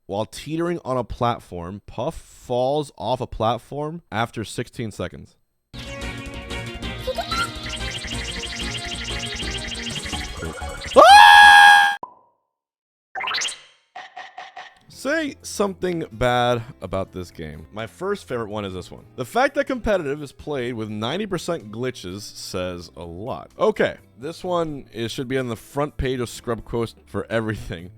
While teetering on a platform, Puff falls off a platform after 16 seconds. Say something bad about this game. My first favorite one is this one. The fact that competitive is played with 90% glitches says a lot. Okay, this one should be on the front page of Scrub Quotes for everything.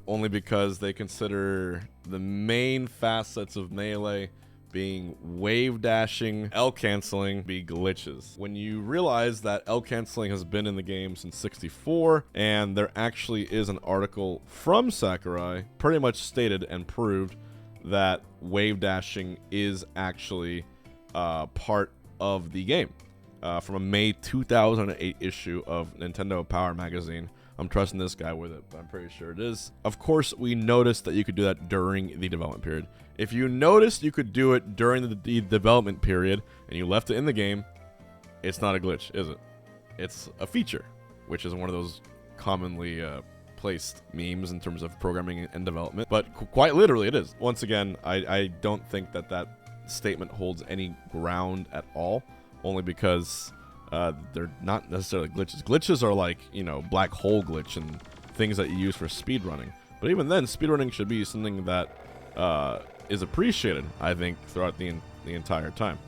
Only because they consider the main facets of Melee being wave dashing, L canceling, be glitches. When you realize that L canceling has been in the game since 64, and there actually is an article from Sakurai pretty much stated and proved that wave dashing is actually part of the game. From a May 2008 issue of Nintendo Power Magazine. I'm trusting this guy with it, but I'm pretty sure it is. Of course, we noticed that you could do that during the development period. If you noticed you could do it during the development period and you left it in the game, it's not a glitch, is it? It's a feature, which is one of those commonly placed memes in terms of programming and development. But quite literally, it is. Once again, I don't think that statement holds any ground at all, only because they're not necessarily glitches. Glitches are like, you know, black hole glitch and things that you use for speedrunning. But even then, speedrunning should be something that is appreciated, I think, throughout the entire time.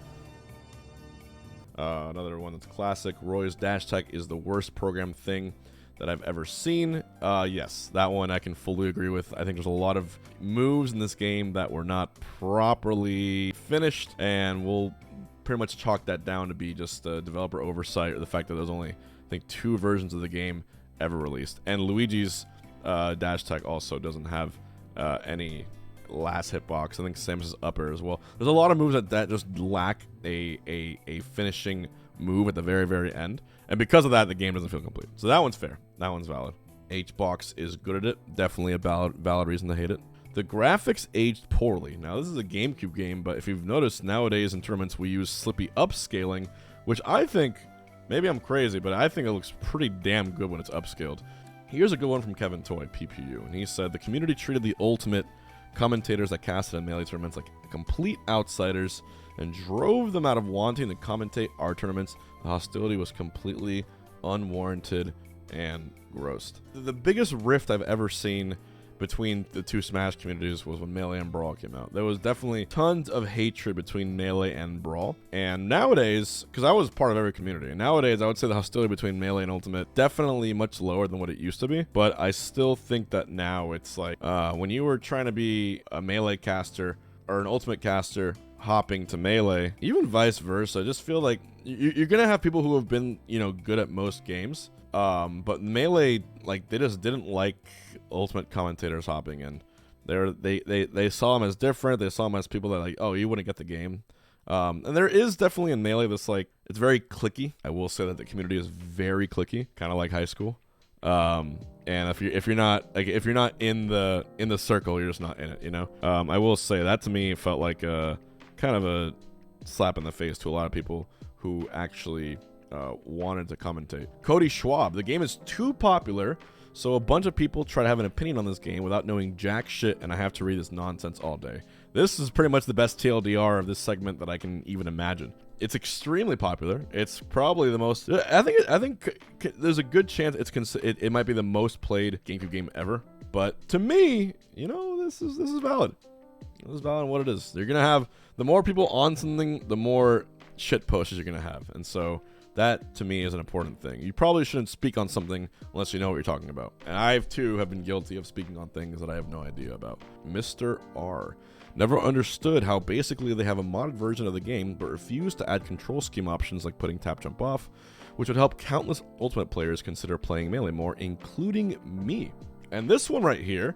Another one that's classic. Roy's dash tech is the worst programmed thing that I've ever seen. Yes, that one I can fully agree with. I think there's a lot of moves in this game that were not properly finished, and we'll pretty much chalk that down to be just developer oversight, or the fact that there's only, I think, 2 versions of the game ever released. And Luigi's dash tech also doesn't have any last hitbox. I think Samus's upper as well. There's a lot of moves that just lack a finishing move at the very, very end. And because of that, the game doesn't feel complete. So that one's fair. That one's valid. HBox is good at it. Definitely a valid reason to hate it. The graphics aged poorly. Now, this is a GameCube game, but if you've noticed, nowadays in tournaments we use slippy upscaling, which I think, maybe I'm crazy, but I think it looks pretty damn good when it's upscaled. Here's a good one from Kevin Toy, PPU, and he said, the community treated the ultimate commentators that casted in Melee tournaments like complete outsiders and drove them out of wanting to commentate our tournaments. The hostility was completely unwarranted and gross. The biggest rift I've ever seen between the two Smash communities was when Melee and Brawl came out. There was definitely tons of hatred between Melee and Brawl. And nowadays, because I was part of every community, and nowadays I would say the hostility between Melee and Ultimate definitely much lower than what it used to be. But I still think that now it's like when you were trying to be a Melee caster or an Ultimate caster hopping to Melee, even vice versa, I just feel like you're gonna have people who have been, you know, good at most games. But Melee, like, they just didn't like Ultimate commentators hopping in. They saw them as different. They saw them as people that, like, oh, you wouldn't get the game. And there is definitely in Melee this, like, it's very cliquey. I will say that the community is very cliquey, kind of like high school. And if you're not in the circle, you're just not in it, you know. I will say that to me felt like kind of a slap in the face to a lot of people who actually wanted to commentate. Cody Schwab, the game is too popular, so a bunch of people try to have an opinion on this game without knowing jack shit, and I have to read this nonsense all day. This is pretty much the best TLDR of this segment that I can even imagine. It's extremely popular. It's probably the most. I think there's a good chance it might be the most played GameCube game ever. But to me, you know, this is valid. This is valid in what it is. You're gonna have the more people on something, the more shit posters you're gonna have, and so that, to me, is an important thing. You probably shouldn't speak on something unless you know what you're talking about. And I, too, have been guilty of speaking on things that I have no idea about. Mr. R. Never understood how basically they have a modded version of the game, but refuse to add control scheme options like putting tap jump off, which would help countless Ultimate players consider playing Melee more, including me. And this one right here,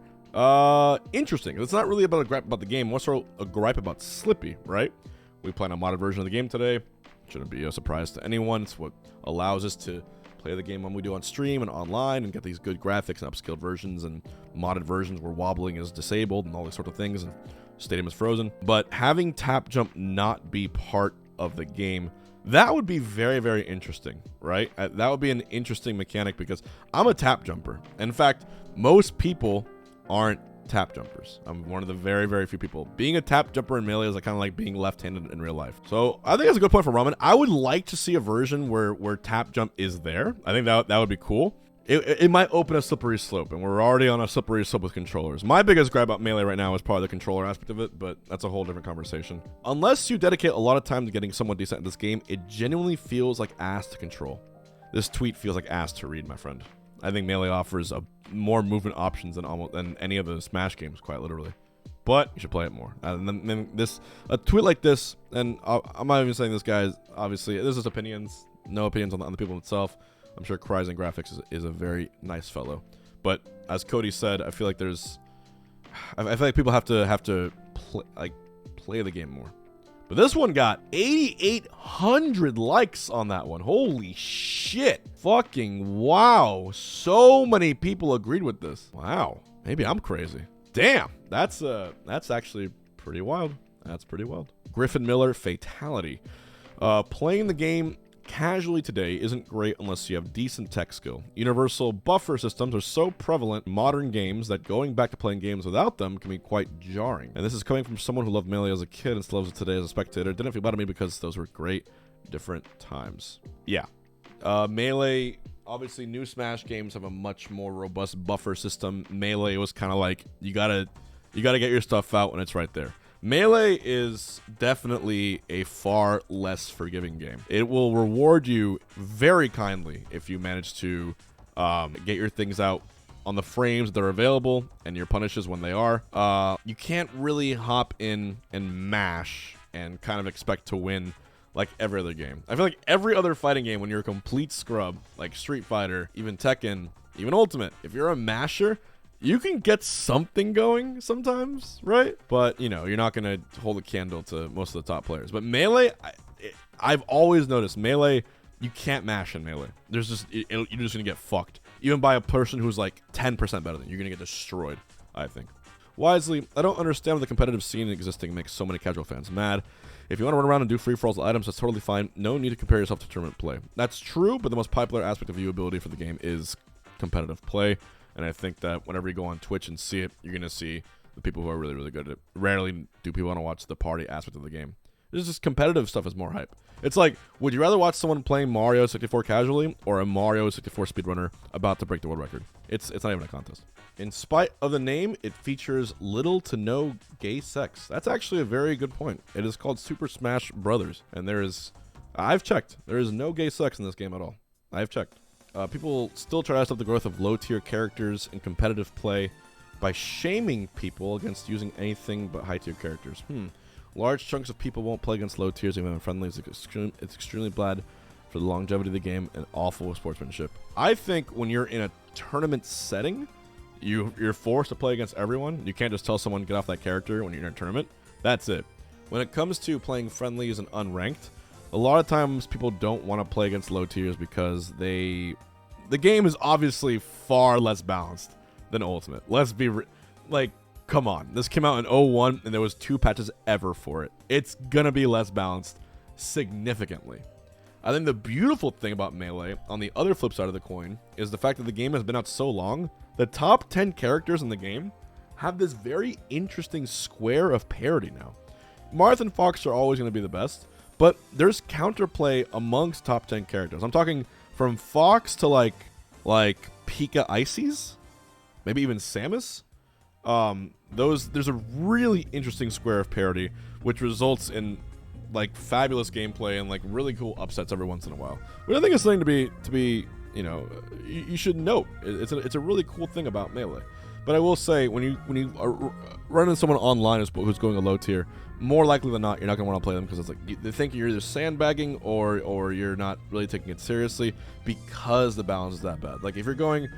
interesting. It's not really about a gripe about the game, more so a gripe about Slippy, right? We play on a modded version of the game today. Shouldn't be a surprise to anyone. It's what allows us to play the game when we do on stream and online and get these good graphics and upscaled versions and modded versions where wobbling is disabled and all these sort of things and stadium is frozen. But having tap jump not be part of the game, that would be very, very interesting, right? That would be an interesting mechanic because I'm a tap jumper. In fact, most people aren't tap jumpers. I'm one of the very, very few people. Being a tap jumper in Melee is like kind of like being left-handed in real life. So I think that's a good point for Ramen. I would like to see a version where tap jump is there. I think that would be cool. It might open a slippery slope, and we're already on a slippery slope with controllers. My biggest gripe about Melee right now is probably the controller aspect of it, but that's a whole different conversation. Unless you dedicate a lot of time to getting somewhat decent at this game, it genuinely feels like ass to control. This tweet feels like ass to read, my friend. I think Melee offers more movement options than any of the Smash games, quite literally. But you should play it more. And then a tweet like this, and I'm not even saying this, guys. Obviously, this is opinions. No opinions on the people itself. I'm sure Cryzen Graphics is a very nice fellow, but as Cody said, I feel like I feel like people have to play the game more. But this one got 8,800 likes on that one. Holy shit! Fucking wow! So many people agreed with this. Wow, maybe I'm crazy. Damn, that's actually pretty wild. That's pretty wild. Griffin Miller Fatality. Playing the game casually today isn't great unless you have decent tech skill. Universal buffer systems are so prevalent in modern games that going back to playing games without them can be quite jarring. And this is coming from someone who loved Melee as a kid and still loves it today as a spectator. Didn't feel bad to me because those were great, different times. Yeah. Melee, obviously new Smash games have a much more robust buffer system. Melee was kind of like, you gotta get your stuff out when it's right there. Melee is definitely a far less forgiving game. It will reward you very kindly if you manage to get your things out on the frames that are available and your punishes when they are. You can't really hop in and mash and kind of expect to win like every other game. I feel like every other fighting game, when you're a complete scrub, like Street Fighter, even Tekken, even Ultimate, if you're a masher, you can get something going sometimes, right? But, you know, you're not going to hold a candle to most of the top players. But Melee, I've always noticed Melee, you can't mash in Melee. There's just, you're just going to get fucked. Even by a person who's like 10% better than you. You're going to get destroyed, I think. Wisely, I don't understand why the competitive scene existing makes so many casual fans mad. If you want to run around and do free-for-alls with items, that's totally fine. No need to compare yourself to tournament play. That's true, but the most popular aspect of viewability for the game is competitive play. And I think that whenever you go on Twitch and see it, you're going to see the people who are really, really good at it. Rarely do people want to watch the party aspect of the game. It's just competitive stuff is more hype. It's like, would you rather watch someone playing Mario 64 casually or a Mario 64 speedrunner about to break the world record? It's not even a contest. In spite of the name, it features little to no gay sex. That's actually a very good point. It is called Super Smash Brothers. And I've checked. There is no gay sex in this game at all. I've checked. People still try to stop the growth of low-tier characters in competitive play by shaming people against using anything but high-tier characters. Large chunks of people won't play against low tiers even when friendly. It's extremely bad for the longevity of the game and awful sportsmanship. I think when you're in a tournament setting, you're forced to play against everyone. You can't just tell someone to get off that character when you're in a tournament. That's it. When it comes to playing friendlies and unranked, a lot of times people don't want to play against low tiers because the game is obviously far less balanced than Ultimate. Let's be come on. This came out in 01 and there was 2 patches ever for it. It's gonna be less balanced significantly. I think the beautiful thing about Melee, on the other flip side of the coin, is the fact that the game has been out so long, the top 10 characters in the game have this very interesting square of parity now. Marth and Fox are always going to be the best, but there's counterplay amongst top 10 characters. I'm talking from Fox to like Pika Ices, maybe even Samus. There's a really interesting square of parity, which results in like fabulous gameplay and like really cool upsets every once in a while. Which I think is something to be you know, you should note. It's a really cool thing about Melee. But I will say, when you run into someone online who's going a low tier, more likely than not, you're not going to want to play them because it's like they think you're either sandbagging or you're not really taking it seriously because the balance is that bad. Like if you're going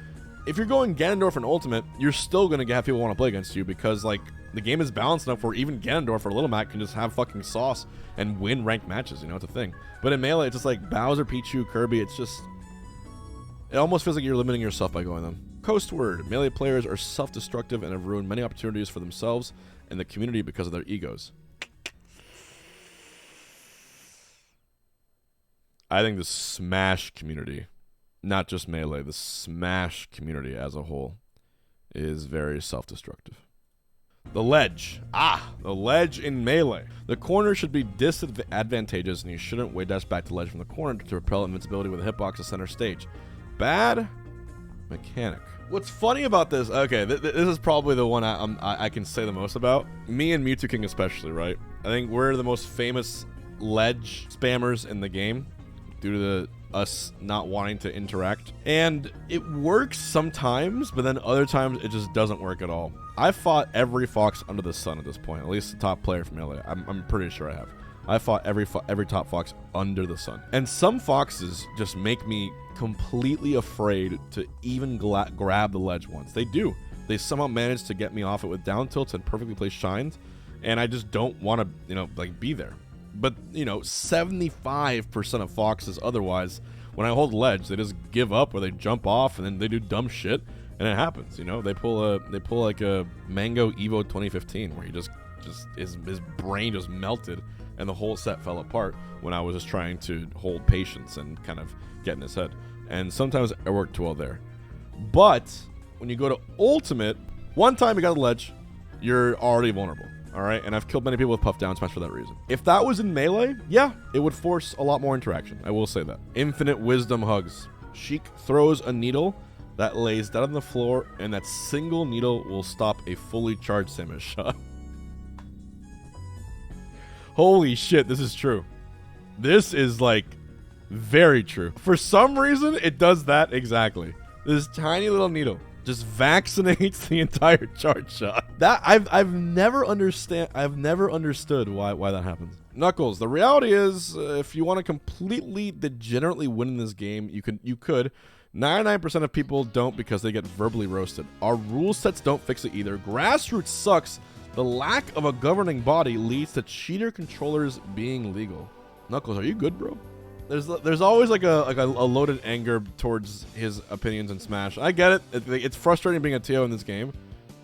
Ganondorf and Ultimate, you're still going to have people want to play against you because like the game is balanced enough where even Ganondorf or Little Mac can just have fucking sauce and win ranked matches. You know, it's a thing. But in Melee, it's just like Bowser, Pichu, Kirby. It almost feels like you're limiting yourself by going them. Coastward, Melee players are self-destructive and have ruined many opportunities for themselves and the community because of their egos. I think the Smash community, not just Melee, the Smash community as a whole is very self-destructive. The ledge. The ledge in Melee. The corner should be disadvantageous, and you shouldn't way dash back to the ledge from the corner to repel invincibility with a hitbox to center stage. Bad mechanic. What's funny about this, okay, this is probably the one I can say the most about. Me and Mewtwo King especially, right? I think we're the most famous ledge spammers in the game due to us not wanting to interact. And it works sometimes, but then other times it just doesn't work at all. I fought every fox under the sun at this point, at least the top player from Melee. I'm pretty sure I have. I fought every top fox under the sun. And some foxes just make me completely afraid to even grab the ledge once. They do. They somehow manage to get me off it with down tilts and perfectly placed shines, and I just don't want to, like, be there. But, 75% of foxes otherwise, when I hold the ledge, they just give up or they jump off and then they do dumb shit, and it happens, They pull like a Mango Evo 2015 where he just his brain just melted and the whole set fell apart when I was just trying to hold patience and kind of get in his head. And sometimes it worked too well there. But when you go to Ultimate, one time you got the ledge, you're already vulnerable. All right, and I've killed many people with puff down smash for that reason. If that was in Melee, yeah, it would force a lot more interaction. I will say that. Infinite Wisdom Hugs. Sheik throws a needle that lays down on the floor, and that single needle will stop a fully charged Samus shot. Holy shit, this is true. This is, like, very true. For some reason, it does that exactly. This tiny little needle just vaccinates the entire charge shot. That I've never understood why that happens. Knuckles, the reality is, if you want to completely degenerately win in this game, you could. 99% of people don't because they get verbally roasted. Our rule sets don't fix it either. Grassroots sucks. The lack of a governing body leads to cheater controllers being legal. Knuckles, are you good, bro? There's always like a loaded anger towards his opinions in Smash. I get it. It's frustrating being a TO in this game,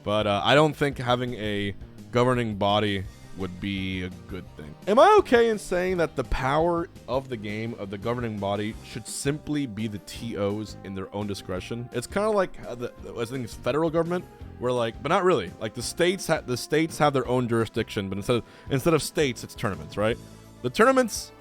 but I don't think having a governing body would be a good thing. Am I okay in saying that the power of the game, of the governing body, should simply be the TOs in their own discretion? It's kind of like I think it's federal government, where like, but not really. Like the states have their own jurisdiction, but instead of states, it's tournaments, right? The tournaments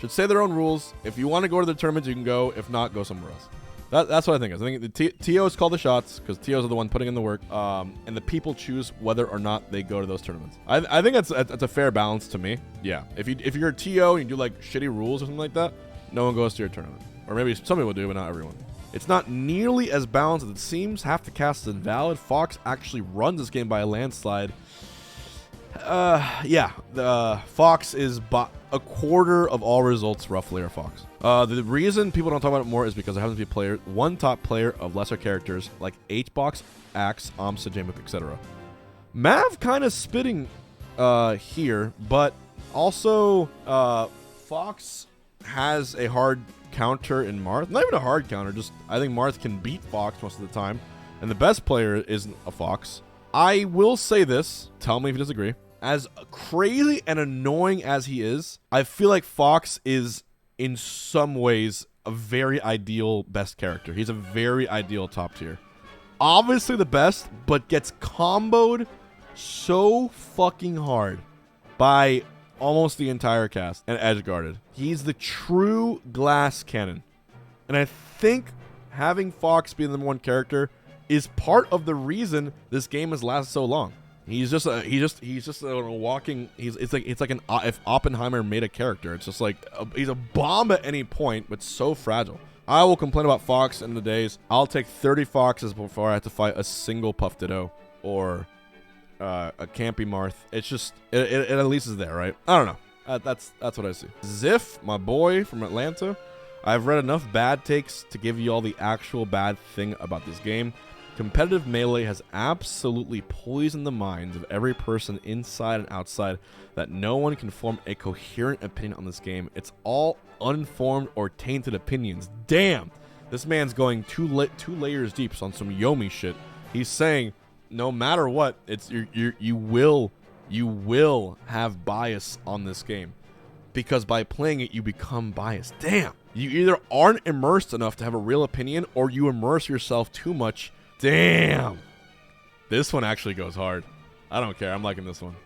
should say their own rules. If you want to go to the tournaments, you can go. If not, go somewhere else. That's what I think. I think the TOs call the shots because TOs are the one putting in the work, and the people choose whether or not they go to those tournaments. I think that's a fair balance to me. Yeah, if you're a TO and you do like shitty rules or something like that, no one goes to your tournament. Or maybe some people do, but not everyone. It's not nearly as balanced as it seems. Half the cast is invalid. Fox actually runs this game by a landslide. Yeah, the Fox is a quarter of all results roughly are Fox. The reason people don't talk about it more is because there happens to be one top player of lesser characters like Hbox, Axe, Amsa, Jamuk, etc. Mav kind of spitting here, but also Fox has a hard counter in Marth. Not even a hard counter, just I think Marth can beat Fox most of the time, and the best player isn't a Fox. I will say this, tell me if you disagree. As crazy and annoying as he is, I feel like Fox is, in some ways, a very ideal best character. He's a very ideal top tier. Obviously the best, but gets comboed so fucking hard by almost the entire cast and edge guarded. He's the true glass cannon. And I think having Fox be the number one character is part of the reason this game has lasted so long. He's just a walking. It's like if Oppenheimer made a character. It's just like he's a bomb at any point, but so fragile. I will complain about Fox in the days. I'll take 30 Foxes before I have to fight a single Puff Ditto or a campy Marth. It's just it at least is there, right? I don't know. That's what I see. Ziff, my boy from Atlanta. I've read enough bad takes to give you all the actual bad thing about this game. Competitive Melee has absolutely poisoned the minds of every person inside and outside that no one can form a coherent opinion on this game. It's all unformed or tainted opinions. Damn! This man's going two layers deep on some Yomi shit. He's saying, no matter what, you will have bias on this game. Because by playing it, you become biased. Damn! You either aren't immersed enough to have a real opinion, or you immerse yourself too much. Damn. This one actually goes hard. I don't care. I'm liking this one.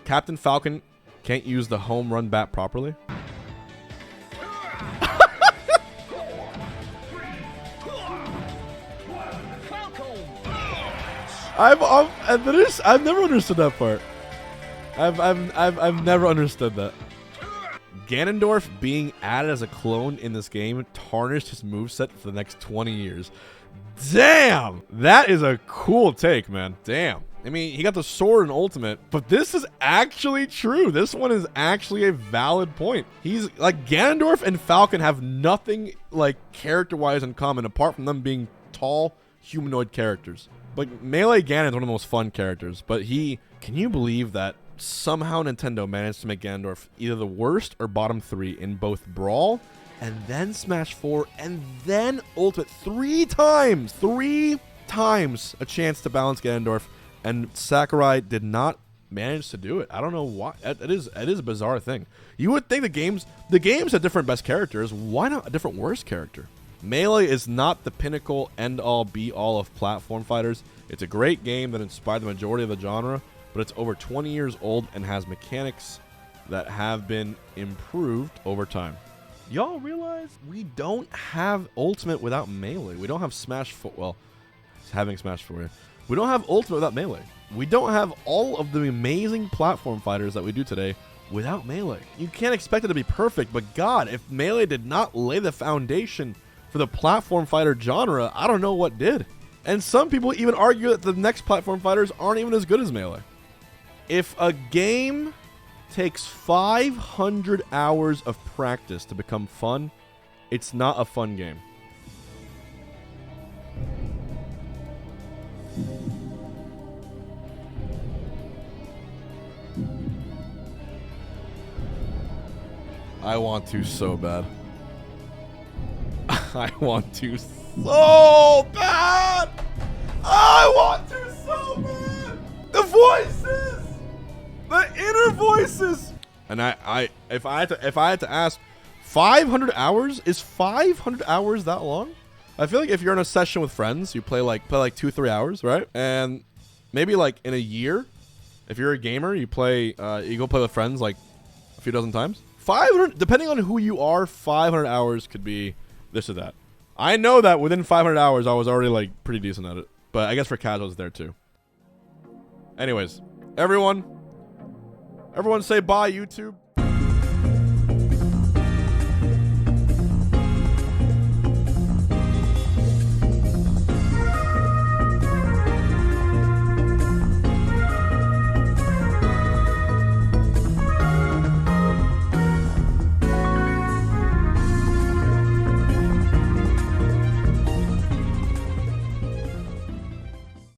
Captain Falcon can't use the home run bat properly. I've never understood that part. I've never understood that. Ganondorf being added as a clone in this game tarnished his moveset for the next 20 years. Damn! That is a cool take, man. Damn. I mean, he got the sword and ultimate, but this is actually true. This one is actually a valid point. He's like, Ganondorf and Falcon have nothing like character-wise in common apart from them being tall humanoid characters. But Melee Ganon is one of the most fun characters, but can you believe that somehow Nintendo managed to make Ganondorf either the worst or bottom 3 in both Brawl and then Smash 4 and then Ultimate 3 times a chance to balance Ganondorf, and Sakurai did not manage to do it. I don't know why. It is a bizarre thing. You would think the games have different best characters. Why not a different worst character? Melee is not the pinnacle, end-all, be-all of platform fighters. It's a great game that inspired the majority of the genre, but it's over 20 years old and has mechanics that have been improved over time. Y'all realize we don't have Ultimate without Melee. We don't have Smash 4. Well, having Smash 4. We don't have Ultimate without Melee. We don't have all of the amazing platform fighters that we do today without Melee. You can't expect it to be perfect, but God, if Melee did not lay the foundation for the platform fighter genre, I don't know what did. And some people even argue that the next platform fighters aren't even as good as Melee. If a game takes 500 hours of practice to become fun, it's not a fun game. I want to so bad. I want to so bad. I want to so bad. The voices, the inner voices. And if I had to ask, 500 hours, is 500 hours that long? I feel like if you're in a session with friends, you play like 2-3 hours, right? And maybe like in a year, if you're a gamer, you go play with friends like a few dozen times. 500, depending on who you are, 500 hours could be this or that. I know that within 500 hours, I was already like pretty decent at it. But I guess for casuals there too. Anyways, everyone say bye, YouTube.